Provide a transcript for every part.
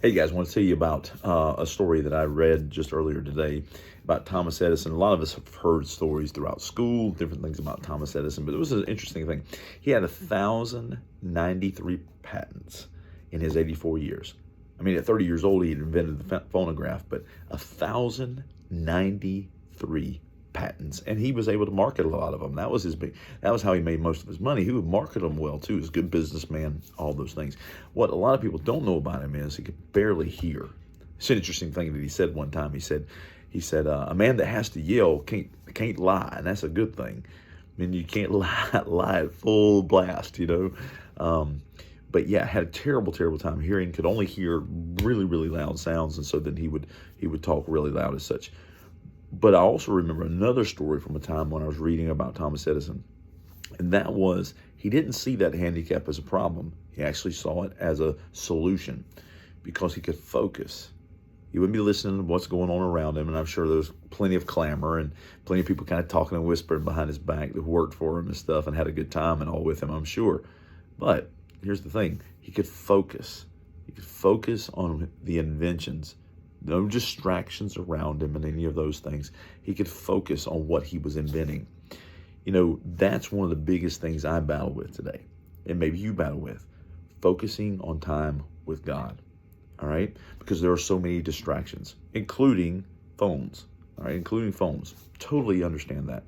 Hey guys, I want to tell you about a story that I read just earlier today about Thomas Edison. A lot of us have heard stories throughout school, different things about Thomas Edison, but it was an interesting thing. He had 1,093 patents in his 84 years. I mean, at 30 years old, he had invented the phonograph, but 1,093 patents, and he was able to market a lot of them. That was that was how he made most of his money. He would market them well too. He was a good businessman, all those things. What a lot of people don't know about him is he could barely hear. It's an interesting thing that he said one time. He said, a man that has to yell can't lie, and that's a good thing. I mean, you can't lie at full blast, But yeah, had a terrible time hearing. Could only hear really loud sounds, and so then he would talk really loud as such. But I also remember another story from a time when I was reading about Thomas Edison, and that was he didn't see that handicap as a problem. He actually saw it as a solution because he could focus. He wouldn't be listening to what's going on around him, and I'm sure there's plenty of clamor and plenty of people kind of talking and whispering behind his back that worked for him and stuff and had a good time and all with him, I'm sure. But here's the thing. He could focus. He could focus on the inventions. No distractions around him and any of those things. He could focus on what he was inventing. That's one of the biggest things I battle with today, and maybe you battle with, focusing on time with God, all right? Because there are so many distractions, including phones, all right? Including phones. Totally understand that.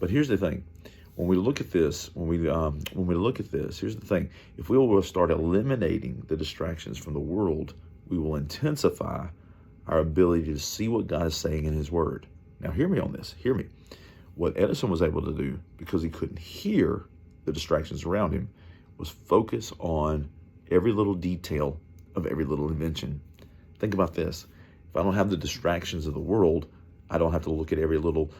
But here's the thing. When we look at this, here's the thing. If we will start eliminating the distractions from the world, we will intensify our ability to see what God is saying in his word. Now, hear me on this. Hear me. What Edison was able to do, because he couldn't hear the distractions around him, was focus on every little detail of every little invention. Think about this. If I don't have the distractions of the world, I don't have to look at every little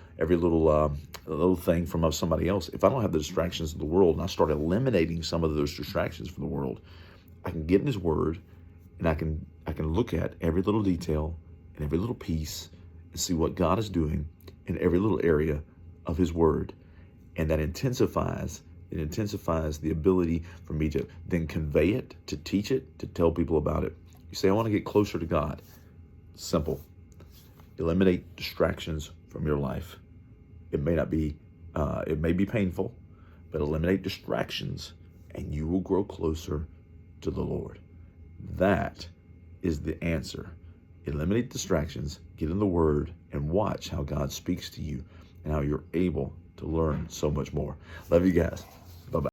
thing from somebody else. If I don't have the distractions of the world and I start eliminating some of those distractions from the world, I can get in his word and I can look at every little detail and every little piece and see what God is doing in every little area of his word. And that intensifies the ability for me to then convey it, to teach it, to tell people about it. You say, I want to get closer to God. Simple. Eliminate distractions from your life. It may be painful, but eliminate distractions and you will grow closer to the Lord. That is the answer. Eliminate distractions, get in the word, and watch how God speaks to you and how you're able to learn so much more. Love you guys.